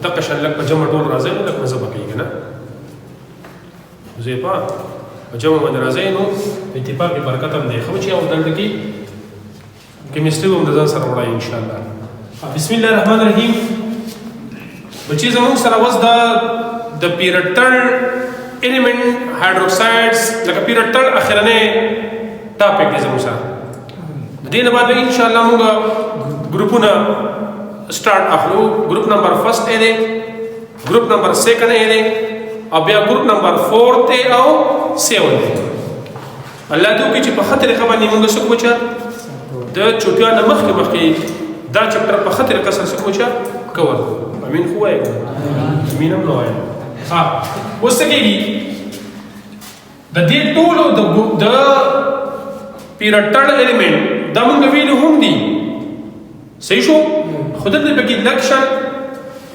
دغه شلک په جمع ټول راځي نو لکه مزه پکېږي نه زه په جمع باندې راځي نو اتفاق برکت هم دی خو چې او دلته کې کیمستري هم د ځان سره وړای ان شاء الله. بسم الله الرحمن الرحیم. بچی زموږ سره وس د پیرټل element hydroxides لکه پیرټل اخرنه ټاپک دی زموږ سره. د دې نه بعد ان شاء الله موږ ګروپونه سٹارټ اخلو. ګروپ نمبر 1 دی، ګروپ نمبر 2 دی او بیا ګروپ نمبر 4 ته او 7 دی. الله دې وکړي چې په خطر باندې موږ څه کوچا د چوټیا نه مخکې دا چپټر په خطر کسر څه کوچا کور. امين خو وایي امين هم نو وایي. ها اوس څه کېږي د دې ټولو د پیرټل الیمنٹ دا موږ ویلو هم دي صحیح شو. خود دې پکې لکشن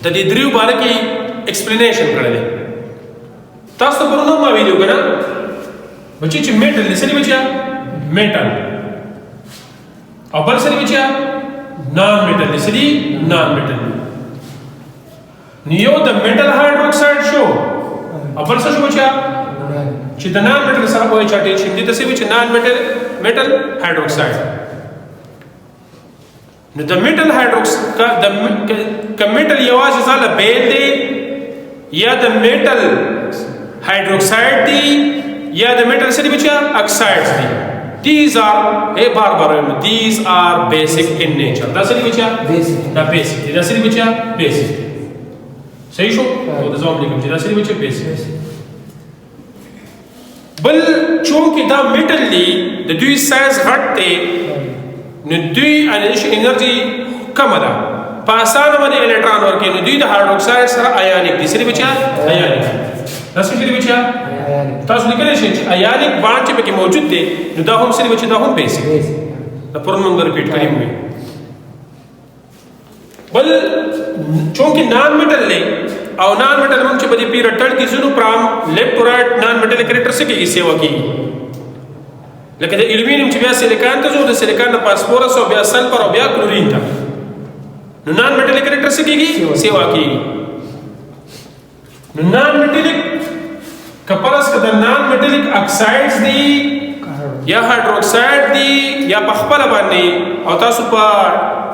د دې دریو باره کې ایکسپلینیشن کړل. تاسو پرونو ما ویلو کنه بچی چې میټل لسلی بچیا میټل او بل سری بچیا نان میټل لسلی نان میټل نیو د میټل هایدروکساید شو او بل څه شو بچیا چې د نان میټل سره وای چاټي چې دې څه چې نان میټل هایدروکساید. نو د میټل هایدروکساید د میټل یوازې ځاله بیل دی یا د میټل hydroxide دی یا د metal سری بچا oxides دی. these are these are basic in nature. دا سری بچا basic دا basic دا سری بچا basic صحیح شو. او د زوم لیکم چې دا سری بچا basic بل چونکه دا metal دی د دوی سایز غټ دی نو دوی انرژي کم ده په اسانه باندې الکترون ورکوي. نو دوی د هایدروکساید سره ایونیک دي. سری بچا ایونیک تاسو کې بچا تاسو لیکلی شئ چې ایونیک بانډ چې پکې موجود دی نو دا هم سری بچا دا هم بیسیک دا پرون موږ ریپیټ کړی وي. بل چونکه نان میټل دی او نان میټل موږ چې په دې پیرټل کې زونو پرام لیفټ ټو رائټ نان میټل کریکټر څخه کې سیوا کیږي. لکه د الومینیم چې بیا سیلیکان ته ځو د سیلیکان نه فاسفورس او بیا سلفر او بیا کلورین ته نو نان میټل کریکټر څخه کېږي سیوا کیږي. نو نان میټلیک کپلس کده نان میټلیک اکسایډز دی یا هایدروکساید دی یا په خپل باندې او تاسو په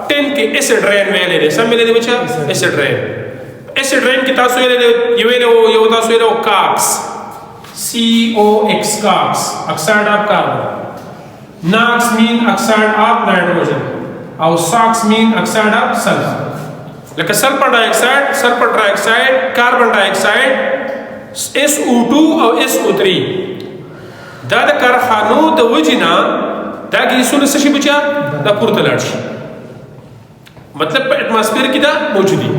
10 کې اسید رین ویلې ده سم ویلې ده بچا اسید رین. اسید رین کې تاسو یو تاسو یو کاربس COX carbs oxide of carbon. NOx mean oxide of nitrogen او SOx mean oxide of sulfur. لکه سلفر ډای اکساید کاربن ډای اکساید SO2 او SO3 دا د کارخانو د وجینا دا ګیسونه څه شي بچا دا پورته لاړ شي. مطلب په اټماسفیر کې دا موجودي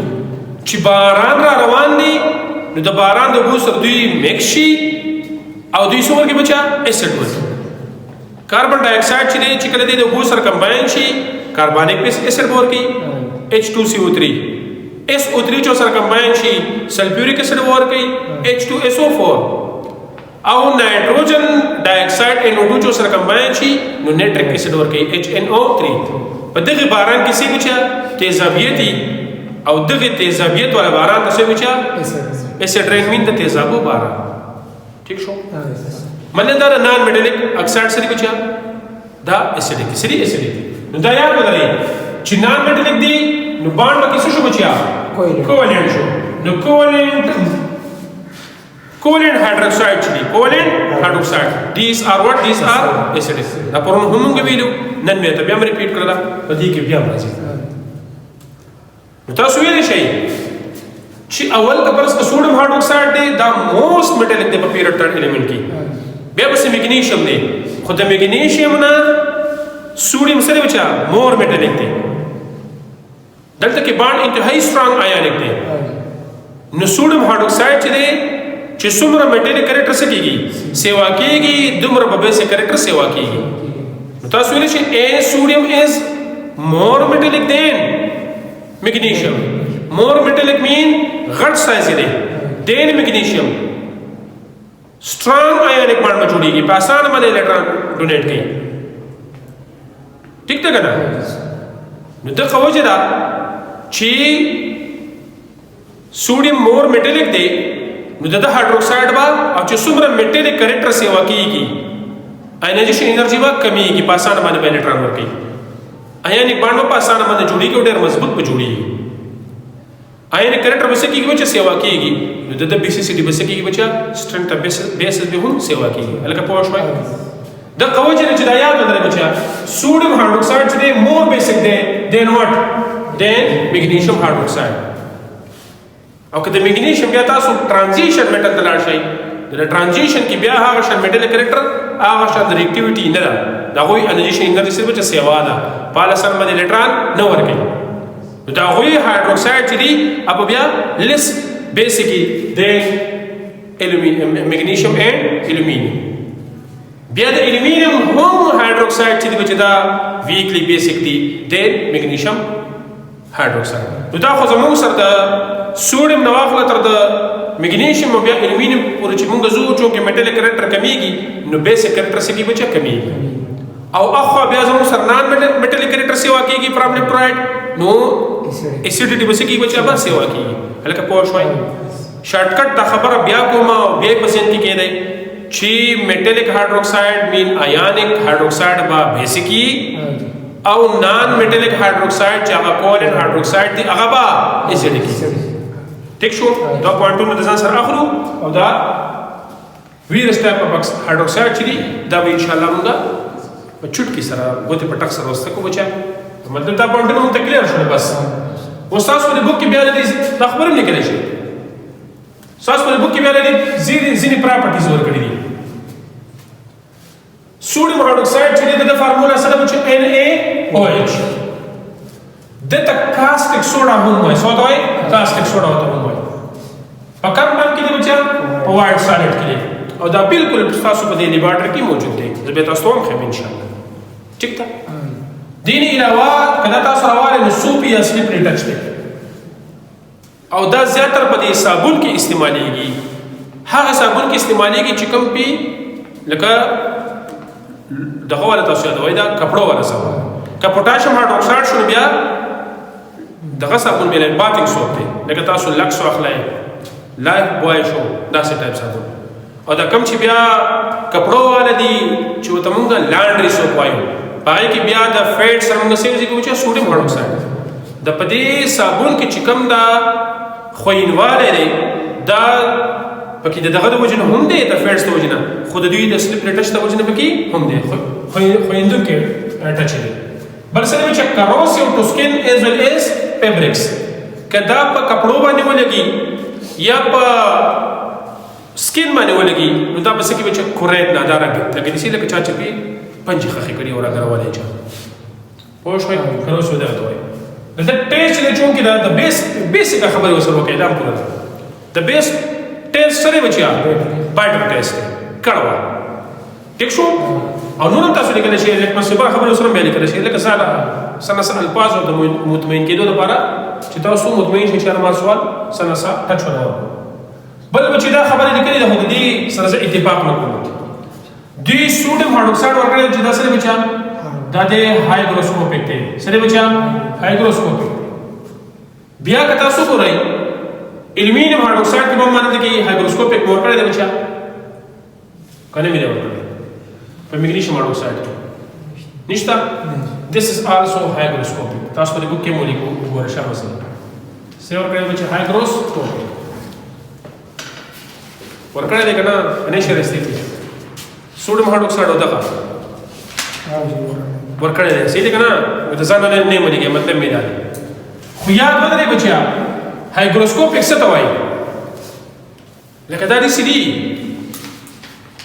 چې باران را روان دي نو د باران د اوبو سره دوی میکس شي او دوی څه ورکوي بچا اسید ورکوي. کاربن ډای اکساید چې دی چې کله دی د اوبو سره کمباین شي کاربونیک اسید ورکوي H2CO3 SO3 چې سره کمباین شي سلفیوریک اسید ورکوي H2SO4 او نایټروجن ډای اکساید NO2 چې سره کمباین شي نو نیټریک اسید ورکوي HNO3. په دغه باران کې څه بچا تیزابیت او دغه تیزابیت ولا باران څه بچا اسید رین مين د تیزابو باران. ٹھیک شو مطلب دا نان میټلیک اکساید سری بچا دا اسیډیک سری اسیډیک. نو دا یاد ولرئ چې نان میټلیک دی نو بانډ کې څه شو بچا کوولنٹ شو. نو کوولنٹ هایدروکساید چي کوولنٹ هایدروکساید these are acidic. دا پرون هم موږ ویلو نن مې ته بیا ریپیټ کړل په دې کې بیا راځي. نو تاسو ویلې شئ چې اول کبرس کا سوډیم هایدروکساید دی دا موست میټلیک دی په پیرټل الیمنٹ کې. بیا بس میګنیشیم دی خو د میګنیشیم نه سوډیم سره بچا مور میټلیک دی. دلته کې بانډ انتهایی سترونګ ایونیک دی. نو سوډیم هایدروکساید چې دی چې څومره میټلیک کریکټر څه کېږي سیوا کېږي دومره په بیسیک کریکټر سیوا کېږي. نو تاسو ویلې چې سوډیم از مور میټلیک دین میګنیشیم. مور میټلیک مین غټ سایز دی دین میګنیشیم سترونګ ایونیک بانډ میں جوړیږي په اسانه باندې الکترون ډونیټ کوي. ٹھیک ده کنه. نو دغه وجه ده چې सोडियम مور میټالیک دی نو د هایدروکساید با او چې څومره میټالیک کریکټر سیوا کیږي آینایزیشن انرژي با کمیږي په اسانه باندې به الکترون ورکوي آیونیک بانډ په اسانه باندې جوړیږي او ډېر مضبوط به جوړیږي آینیک کریکټر به څه کیږي چې سیوا کیږي نو د بیسیسټي به څه کیږي بچا سټرنګ بیسس به هم سیوا کیږي الکه پوه شوي د قوجه چې دا یاد ولرئ بچا سوډیم هایدروکساید چې مور بیسیک دی دین واټ دین میګنیشیم هایدروکساید او که د میګنیشیم بیا تاسو ترانزیشن میټل ته لاړ شئ د ترانزیشن کې بیا هغه شان میټل کریکټر هغه شان د ریاکټیویټي نه ده دا غوي انرژي انرژي سره چې سیوا ده پاله سره باندې الکترون نه ورکوي نو دا غوي هایدروکساید چې دی اپ بیا لیس بیسیکلی د میګنیشیم اینڈ الومینیم بیا د الومینیم هم هایدروکساید چې دی چې دا ویکلی بیسیک دی د میګنیشیم هایدروکساید نو دا خو زموږ سره د سوډیم نو واخله تر د میګنیشیم او بیا الومینیم پورې چې موږ زو چې میټل کریکټر کمیږي نو بیسیک کریکټر سکی بچا کمیږي او اخو بیا زموږ سره نان میټل کریکټر سیوا کیږي فرام الکترولاइट نو اسیډیټي بس کی بچا به سیوا کیږي هلکه پوه شوي شارټکټ دا خبره بیا کوم او بیا پسند کی کېده چې میټالیک هایدروکساید مین آیونیک هایدروکساید با بیسیکی او نان میټالیک هایدروکساید چې هغه کولن هایدروکساید دی هغه با اسیډیک ٹھیک شو دا پوینټونه د ځان سره اخلو او دا ویرس ټایپ اف هایدروکساید چې دی دا به ان شاء الله موږ په چټکی سره غوته پټک سره وسته کو بچا مطلب دا پوینټونه مونږ کلیر شول بس استاد په بوک کې بیا د خبرې نه کړی شي استاد په بوک کې بیا د ځینې پراپرټیز ورکړي دي sodium hydroxide چې د فارمولا سره چې NaOH دته کاستیک سوډا هم وایي څه وایي کاستیک سوډا وته هم وایي په کوم باندې کې د بچا په وایټ سالډ کې او دا بالکل تاسو په دې لیبارټری کې موجود دی زه به تاسو هم خم ان شاء الله ٹھیک ده دیني علاوه کله تاسو حواله نو سوپی یا سلیپری ټچ دی او دا زیاتره په دې صابون کې استعمالېږي هغه صابون کې استعمالېږي چې کوم پی لکه دغه ولا تاسو یاد وای دا کپړو ولا صابون که پوتاشیم هایدروکساید شو بیا دغه صابون بل باټینګ سوپ دی لکه تاسو لکس واخلای لایف بوای شو دا څه ټایپ صابون او دا کم چې بیا کپړو والا دی چې وته مونږ لانډري سوپ وایو پای کې بیا د فیټ سره موږ سېږي چې سوډیم هایدروکساید د پدې صابون کې چې کم دا خوینواله دی دا پکې دغه د وجنه هم دی د فیټس د وجنه خود دوی د سلیپ ریټش د وجنه پکې هم دی خویندو کې ټچ دی بل سره چې کروسیو ټو سکین از ویل از فیبریکس کدا په کپړو باندې ولګي یا په سکین باندې ولګي نو دا بس کې چې کورېټ نه دارا لکه دې لکه چا چې په پنځه خخې کړي اور غروالې چا پوه شوي کروسیو دا وایي د ټیسټ له چون کې دا د بیسیک خبره وسره وکړه دا پوره د بیس ټیسټ سره بچیا بایټر ټیسټ کړه ٹھیک شو او نور تاسو لیکل شي لکه مسبه خبره سره به لیکل شي لکه ساده سنه الفاظ او د مطمئن کېدو لپاره چې تاسو مطمئن شئ چې ما سوال سنه ټچ ونه بل بچی دا خبره لیکلې ده خو دې سره اتفاق نه کوم دوی سوډیم هایدروکساید ورکړل چې دا سره بچا دا د هایګروسکوپیک دی سره بچا هایګروسکوپیک بیا که تاسو ګورئ الومینیم هایدروکساید په باندې کې هایګروسکوپیک ورکړل دی بچا کنه مې ورکړل په میګنیشیم هایدروکساید نشته this is also hygroscopic تاسو په دې بوک کې مولیکول وګورئ شابه سره ورکړل بچا هایګروسکوپیک ورکړل دی کنه انیشل استیتی sodium hydroxide होता का ورکړل دی صحیح دی کنه د ځان نه نه مليږي مطلب مې دی خو یاد ولرئ بچیا هایګروسکوپیک څه ته وایي لکه دا دې سړي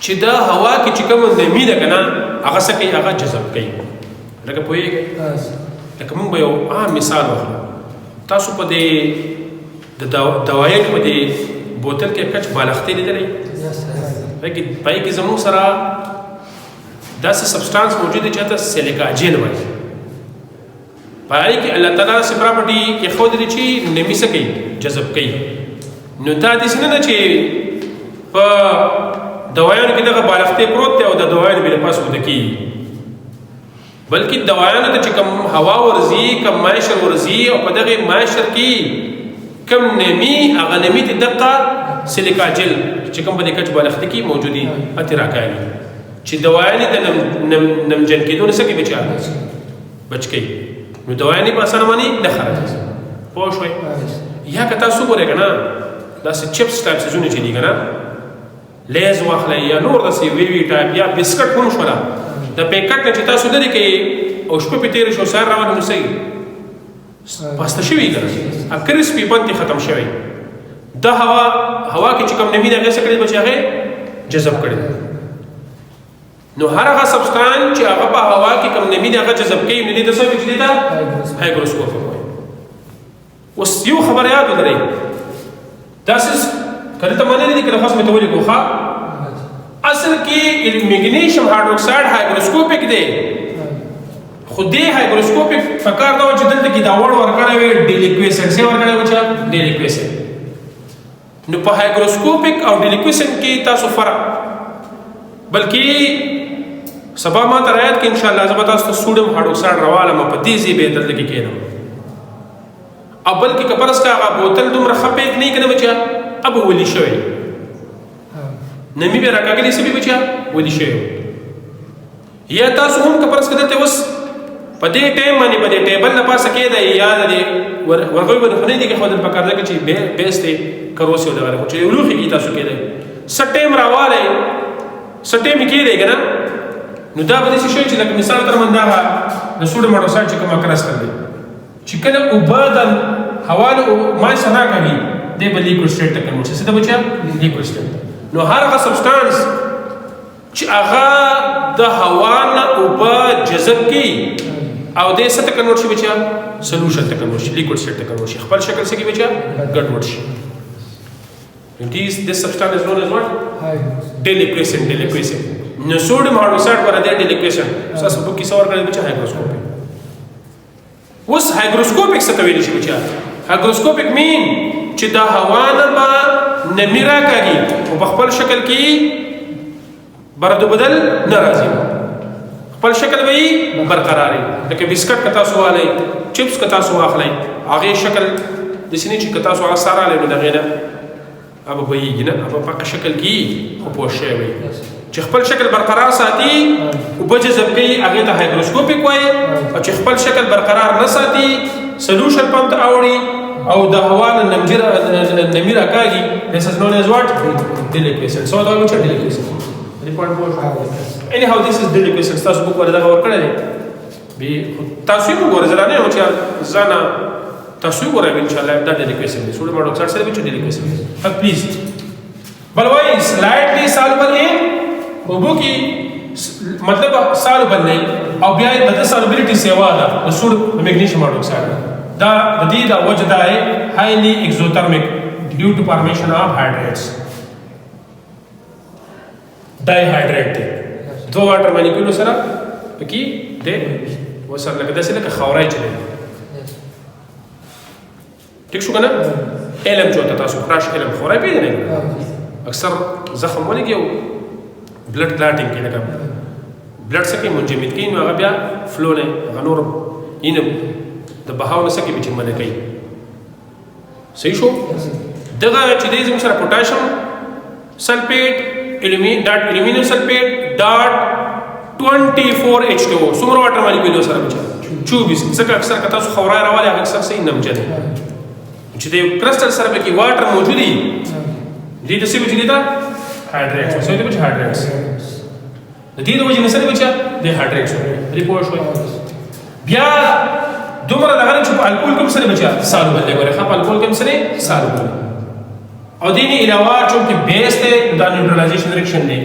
چې دا هوا کې چې کوم نمی ده کنه هغه څه کوي هغه جذب کوي لکه پوهیږئ لکه موږ یو عام مثال واخلو تاسو په دې د دوايانو په دې بوتل کې کچ بالښتې لیدلې پای کې زموږ سره داسې سبسټانس موجود دی چې ته سیلیکا جین وایي پای کې الله تعالی سي پراپرټي کې خو دې چې نمی څه کوي جذب کوي نو دا دې څنګه چې په دوايانو کې دغه بالښتې پروت دی او د دوايانو بل پاس ود کی بلکې دوايانو ته چې کوم هوا ورزي کوم مایشر ورزي او په دغه مایشر کې کم نمی هغه نمی ته دقه سیلیکا جل چې کوم په کچ بالښت کې موجودي اته راکاږي چې دوايانې د نمجن کېدو نه سکه بچ کی نو دوايانې په اسانه باندې نه خرج پوه شوي یا که تاسو ګورئ که نه داسې چپس ټایپ څیزونه چې دي که نه لیز واخلئ یا نور داسې ویوي ټایپ یا بسکټ هم شوله د پیکټ نه چې تاسو لرې کوئ او شپه پې تېرې شو سهار روانه نو صحیح پاسته شوي که نه کرسپي بند کې ختم شوی دا هوا کې چې کوم نمی ده هغې څه کړي بچې هغې جذب کړي نو هر هغه سبستان چې هغه په هوا کې کوم نمی ده هغه جذب کوي نو دې ته څه وایي چې دې ته هایګروسکوپ وایي اوس یو خبر یاد ولرئ داسې کله ته معنی نه دي که لفظ مې ته ولیکو ښه اصل کې میګنیشیم هایدروکساید هایګروسکوپیک دی خو دې هایګروسکوپیک فکر دا و چې دلته کې دا وړ ورکړی وي ډیلیکویسنټ څه ورکړی و چې ډیلیکویسنټ نو په هایګروسکوپیک او ډیلیکویسنټ کې تاسو فرق بلکې سبا ما ته رایت کې انشاءالله زه به تاسو ته سوډیم هایدروکساید راوالم په دې ځای به دلته کې کښېنم او بلکې که فرض کا هغه بوتل دومره ښه پیک نه وي که نه بچیا اب ولي شوی نمی به راکاږلي څه به بچیا ولي شوی یا تاسو هم که فرض که دلته اوس په دې ټایم باندې په دې ټیبل نه پاسه کېدی یا د دې ورغوی باندې خو نه دي کېښودل پکار ده چې بیس دی کروسې او دغه چې یو لوښي کې تاسو کېدی څه ټایم راوالی څه ټایم یې کېدی که نه نو دا به داسې شوی چې لکه مثال تر من دغه د سوډیم هایدروکساید چې کوم کرسټل دی چې کله اوبه د هوا له مای سره راکوي دی به لیکوډ سټیټ ته کنورټ شي څه ته بچیا لیکوډ سټیټ نو هر هغه سبسټانس چې هغه د هوا نه اوبه جذب کوي او دې څه ته کنورټ شي بچیا سلوشن ته کنورټ شي لیکوډ سټیټ ته کنورټ شي خپل شکل څه کې بچیا ګډوډ شي this substance is known as what deliquescent no sodium hydroxide पर दे deliquescent सस बुक की सवार करे बच्चा hygroscopic उस hygroscopic से तवेली शि बच्चा hygroscopic mean چې دا هوا نه با نمیرا کوي او خپل شکل کې برد بدل ناراضي خپل شکل وي برقراري لکه بسکټ کتا سو علي چپس کتا سو اخلي هغه شکل د سینې چې کتا سو سره علي نه غیره اب ویږي نه اب په شکل کې خو پوښي وي چې خپل شکل برقرار ساتي او بجذب کوي هغه ته هایګروسکوپیک وایي او چې خپل شکل برقرار نه ساتي سولوشن پمپ اوړي او د هوا نه نمیرا کاږي this is known as what deliquescent so دا وچه deliquescent report board anyhow this is deliquescent تاسو په ورته غوړ کړی به تاسو یې وګورئ زرانه او چې ځانا تاسو یې وګورئ ان شاء الله دا deliquescent دی سوډیم هایدروکساید سره وچه deliquescent پلیز بلوای slightly soluble in اوبو کی مطلب soluble نه او بیا د solubility سیوا ده د سوډیم میګنیشیم هایدروکساید دا د دې د وجه دا ہے highly exothermic due to formation of hydrates dihydrate دو واټر مالیکول سره پکې د وسره لکه داسې لکه خاورای چلی ٹھیک شو کنه علم جو تاسو خراش علم خورای پیژنئ اکثر زخم ولګي او بلډ کلاټینګ کې لکه بلډ سکه منجمد کین هغه بیا فلو نه غنور اینم د بهاو نه سکه چې منه کوي صحیح شو دغه چې دې زموږ سره پوتاشیم سلفیټ الومینیم سلفیټ ډاټ 24H2O څومره واټر مالیکول سره بچا 24 ځکه اکثر کته تاسو خورای راوالي هغه اکثر صحیح نمجن چې د کرسټل سره کې واټر موجودي دې د څه بچی دا هایډریټس څه دې بچ هایډریټس د دې د وجه نه سره بچا د هایډریټس ریپورټ شوی بیا دومره دغه چې په الکول کوم سره بچا سالوبل دی ګوره خپ الکول کوم سره سالوبل او دې نه علاوه چې بیس ته د نیوټرالایزیشن ریاکشن دی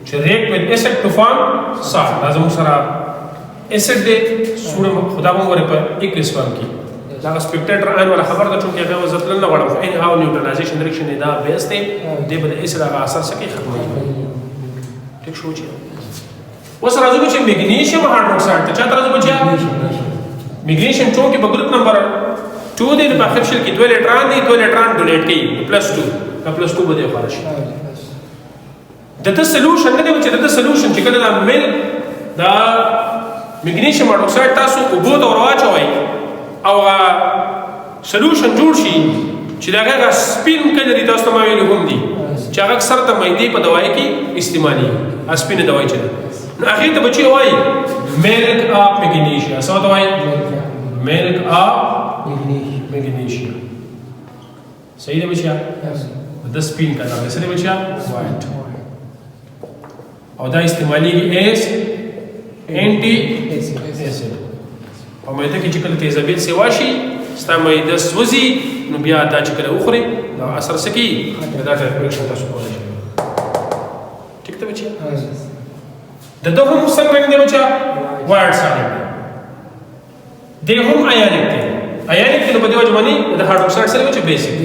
چې ریاکټ وذ اسید ټو فارم سالت لازم سره اسید دې سوډیم خدا مو ورې په یک اسوام کې دا سپیکټیټر ان ولا خبر ده چې هغه وزت لنه وړم خو ان هاو نیوټرالایزیشن ریاکشن دا بیس ته دې بل اسید هغه اثر سکی ختمه ټیک شو چې وس راځو چې میګنیشیم هایدروکساید ته چا راځو چې میګنیشیم چونکه په ګروپ نمبر 2 دی په اخر شل کې 2 الکترون دي 2 الکترون ډونیټ کوي +2 +2 بده خارج دته سولوشن نه دی چې دته سولوشن چې کله دا مل دا میګنیشیم هایدروکساید تاسو وبو ته ورواچوي او سولوشن جوړ شي چې دا هغه سپین کلر تاسو ته ما ویلي هم دي چې هغه اکثر ته مېدې په دوايي کې استعمالي سپینه دوايي چې نو هغه ته بچي وایي ملک اپ میګنیشیا څه ته وایي ملک اپ میګنیشیا صحیح دی بچیا د سپین کلر څه دی بچیا وایټ او دا استعمالي ایس انټي اسید په مېده کې چې کله تیزابیت سیوا شي ستا مېده سوځي نو بیا دا چې کله وخوري دا اثر سکی دا ریاکشن تاسو کولی شئ ٹھیک ده بچیا د دوه هم څنګه رنګ دی بچیا وایټ سالډ دی هم آیانیک دی آیانیک دی نو په دې وجه باندې د هایدروکساید سره چې بیسیک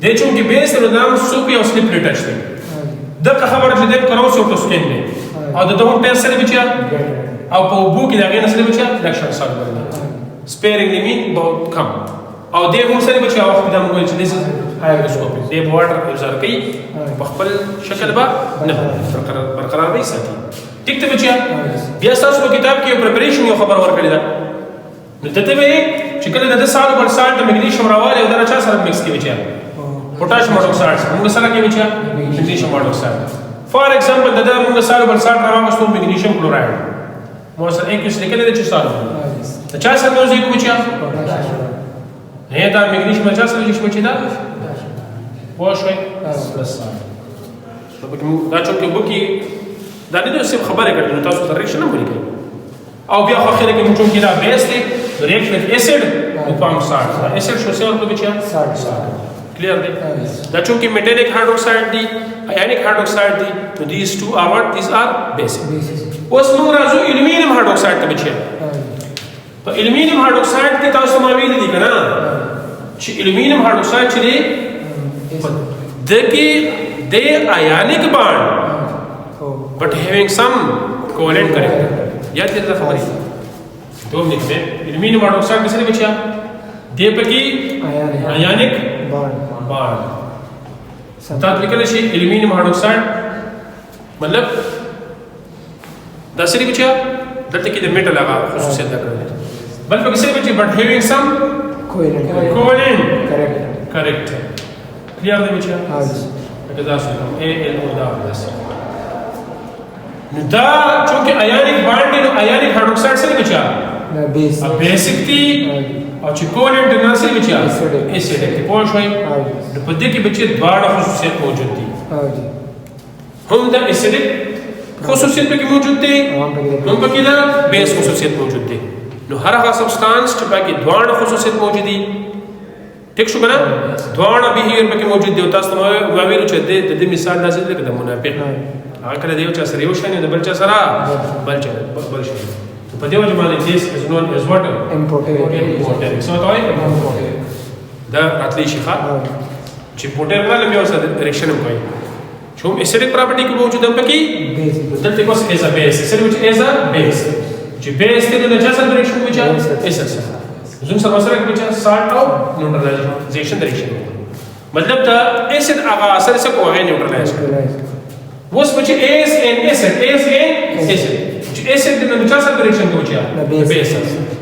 دی چې بیس نو دا سوپي او سلیپری ټچ دی دغه خبره چې د کروس او سکین دی او د دوه ټیسټ سره بچیا او په وبو کې دا غیر سره بچیا ریاکشن سالډ دی sparingly mean about come او دې هم سره بچي او خپل دمو چې دیس هایدروسکوپي دې واټر یوزر کوي په خپل شکل به نه برقرار وي ساتي ټیک ته بچي بیا تاسو په کتاب کې پریپریشن یو خبر ورکړی دا نو ته به چې کله د سالو بل سالټ میګنیشیم راواله او دا چا سره مکس کې بچي پوتاشیم هایدروکساید موږ سره کې بچي میګنیشیم هایدروکساید فار ایگزامپل دا موږ سالو بل سالټ راوستو میګنیشیم کلوراید مو سره یک څه لیکل دي چې سالو چا سره موزي کو بچي نه دا میګنیشیم چا سره لیکل بچي دا واښوي بس دا چې وبکی دا نه څه خبره کوي نو تاسو ته ریاکشن نه ولیکئ او بیا خو اخر کې موږ چې دا بیس دی ریاکشن اسید او پام سالټ اسید شو څه ورته بچي سالټ clear دی دا چې میټالک هایدروکساید دی آیونیک هایدروکساید دی نو these two are what these are basic اوس موږ راځو الومینیم هایدروکساید ته بچي په الومینیم هایدروکساید کې تاسو ما ویل دي کنه چې الومینیم هایدروکساید چې دی دغه د آیونیک بانډ but having some covalent character یاد دې ته خبرې دوم نکته الومینیم هایدروکساید څه دی بچیا دې پکې آیونیک بانډ دا لیکل شي الومینیم هایدروکساید مطلب دا سری بچیا دلته کې د میټل هغه خصوصیت ده بل پکې څه بچي but having some covalent character clear دی بچیا دا څه کوم AL او دا دا چونکه آیونیک بانډ نو آیونیک هایدروکساید سره بچیا بیسیک دی او چې کوولنټ نه سره بچیا اسید دی په شوي په دې کې بچي دواړه خصوصیت موجود دي هم دا اسیدک خصوصیت پکې موجود دي هم پکې دا بیس خصوصیت موجود دي نو هر هغه سبسټانس چې پکې دواړه خصوصیت موجود دي ټیک شو کنه دواړه بیهیویر پکې موجود دي او تاسو ته وایو چې د مثال لازم دی د منافق هغه کله دیو چا سره یو شنه د بل چا سره بل چا بل شي په دې وجه باندې دیس از نون از واټر امپورټر څه وایي دا راتلی شي ښه چې پورټر کله مې اوسه ډایرکشن کوي چې اسیډک پراپرټي کې موجود هم پکې دلته کوس ایز ا بیس اسیډ وچ ایز ا بیس چې بیس ته د چا سره ډایرکشن کوي اسیډ زوم سره سره کې چې سالټ او نیوټرالایزیشن ډایرکشن مطلب دا اسیډ هغه اثر څه کوي نیوټرالایز وس بچ ایس ان اسیډ چې اسیډ د چا سره ډایرکشن کوي بیس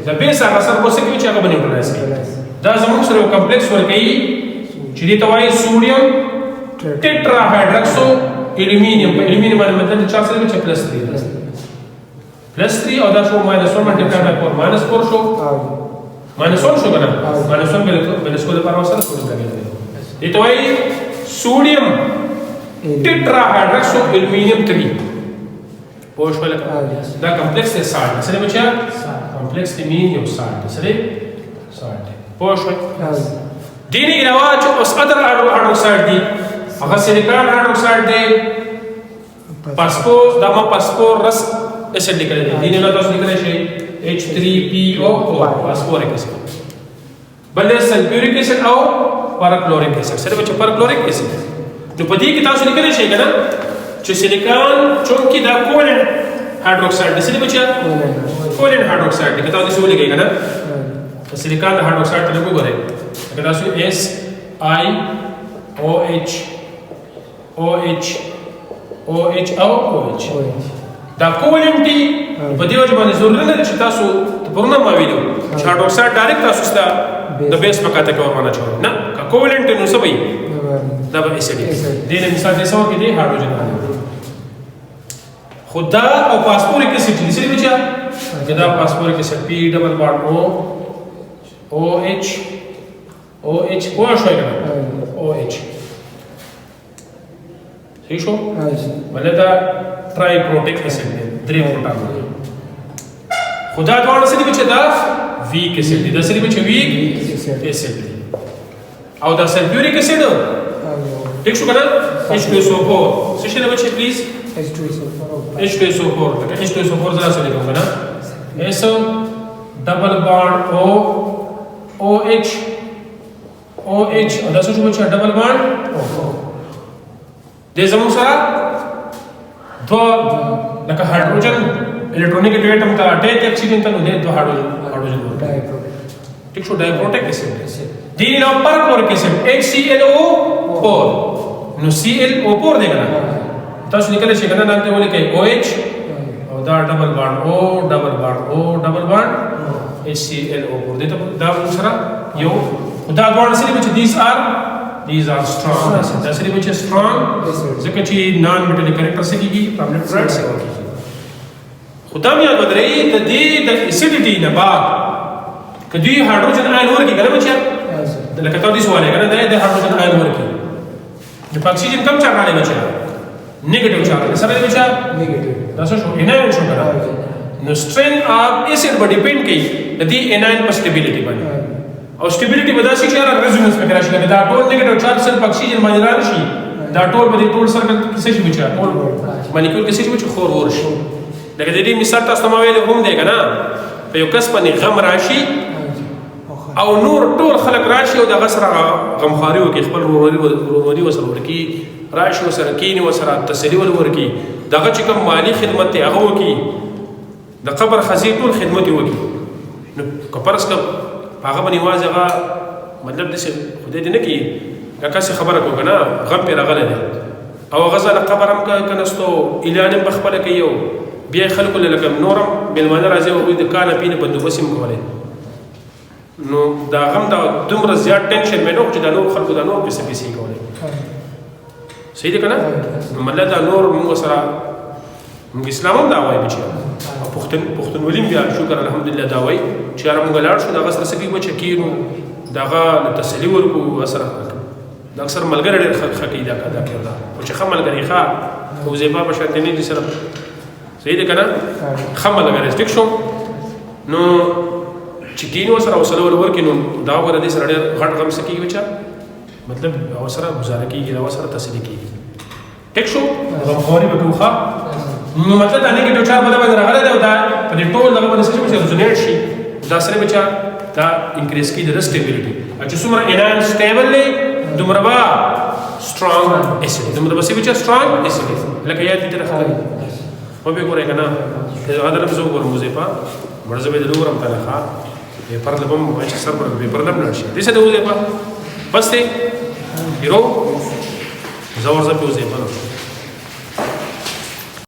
دا بیس هغه سره کوڅه کې چې هغه نیوټرالایز دا زموږ سره یو کمپلیکس ورکړي چې دی توای سوډیم ټیټرا هایدروکسو الومینیم په الومینیم باندې مطلب چا سره چې +3 او دا شو -1 ملټیپلای بای 4 -4 شو -1 شو کنه -1 بل سکول پر وسره سوډیم راغلی دی توای سوډیم ټیټرا هایدروکسو الومینیم 3 پوښ ولکه دا کمپلیکس دی سالټ سره بچا کمپلیکس دی مین یو سالټ سره سالټ پوښ دیني علاوه چې اوس ادر هایدروکساید دی هغه سیلیکان هایدروکساید دی پاسپو دغه پاسپو رس اسید لیکل دی دیني له تاسو لیکل شي H3PO فاسفورک اسید بل سلفیوریک اسید او پاراکلوریک اسید سره بچا پاراکلوریک اسید نو په دې کې تاسو لیکل شي کنه چې سیلیکان چونکی دا کوولنټ هایدروکساید دی سره بچا کوولنټ هایدروکساید دی تاسو څه ولیکئ کنه سیلیکان هایدروکساید ته وګورئ اگر تاسو SiOH OH OH او OH دا کوولنټ دی په دې وجه باندې ضروري نه چې تاسو پرونه ما ویلو چې هایدروکساید ډایرکټ تاسو ته د بیس په کاته کې ورمانه چور نه کوولنٹ نو سبي دا به اسيدي دې نه مثال دې سو کې دي هایدروجن خدا او فاسفوريك اسيد دې سره بچا دا فاسفوريك اسيد پی ډبل بانډ او OH او شوي کنه OH صحیح شو ولې دا ټرای پروټیک اسيد درې پروټان خدا دوه سره بچا دا ویک اسيد دا سره بچا ویک اسيد او دا سلفوريك اسيد ٹھیک شو کنه H2SO4 څه شي بچي پلیز H2SO4 لکه H2SO4 زرا سره کوم کنه S ډبل بانډ OH او دا څه شو بچي ډبل بانډ دې زموږ سره دو لکه هایدروجن الکترونیک اټوم ته اٹیچ اکسیډنټ نو دې دو هایدروجن ٹھیک شو ډایپروټیک اسيد دې نو پرکلوریک اسيد HClO4 نو ClO4 دی کنه تاسو لیکل شي کنه نن ته ولې کوي OH او دا ډبل بانډ O ډبل بانډ HClO4 دې ته دا سره یو دا دوه سره چې these are strong acids دا سره چې strong ځکه چې نان میټالیک کریکټر څه کیږي پرمننت ریډ څه کیږي خدا مې یاد درې د دې د اسیډیټي نه بعد کدی هایدروجن آیون ورکی کنه بچا لکه تاسو سوال کنه د هایدروجن آیون ورکی د اکسیجن کم چارج باندې بچا نیگیټیو چارج سره بچا نیگیټیو دا څه شو اناین شو کنه نو سټرین اف اسید باندې ډیپند کوي د دې اناین په سټیبিলিټي باندې او سټیبিলিټي ودا شي چې ریزونانس کې راشي دا ټول نیگیټیو چارج سره اکسیجن باندې راشي دا ټول باندې ټول سره څه شي بچا ټول مالیکول کې څه شي بچا خور ورشي لکه د دې مثال تاسو ما ویل هم دی کنه په یو کس باندې غم راشي او نور ټول خلک راشي او د غسر غمخاري وکي خپل وروري وسره ورکی راشي وسره کینی وسره تسلی ورکی دغه چې کوم مالی خدمت ته هغه وکي د قبر خزي ټول خدمت وکي نو کپرس کا هغه باندې واځه مطلب د خدای دې نه کی لکه څه خبره کو کنه غم پر غله دي او غزل قبر هم کنهستو اعلان بخبره کوي بیا خلکو لکه نورم بلمانه راځي او د کانه پینه بندوبست هم کوله نو دا غم دا دومره زیات ټینشن مې نو چې دا نور خلکو دا نور پیسې کوله صحیح ده کنه نو مله دا نور موږ سره موږ اسلام هم دا وایي بچي پښتونولي بیا شکر الحمدلله دا وایي چې موږ لاړ شو دا غسر سکی بچ کینو داغه تسلی ورکو اثر دا اکثر ملګری ډېر خکې دا کړه او چې خملګری ښا او زیبا بشرت نه دي سره صحیح ده کنه خملګری ټیک شو نو چې کینو سره وسلو ورکینو دا ور دې سره ډېر غټ غم سکی بچا مطلب او سره گزاره کیږي دا سره تسلی کیږي ټیک شو غوړي به توخه نو مطلب دا نه کې ټوچا باندې راغله دا په دې ټول دغه باندې څه ریزونیټ شي دا سره بچا دا انکریز کی د سټیبিলিټي چې څومره انان سټیبل دی دومره با سترونګ اسید دومره به بچا سترونګ اسید لکه یاد دې راخلي او به ګورې کنه دا درم زو ګور مزيفا مرزه به دورم تلخا پیپر لبم چې سر پر پیپر لبم نشي دې څه دوزه بس ته هیرو زور زه په وزيفا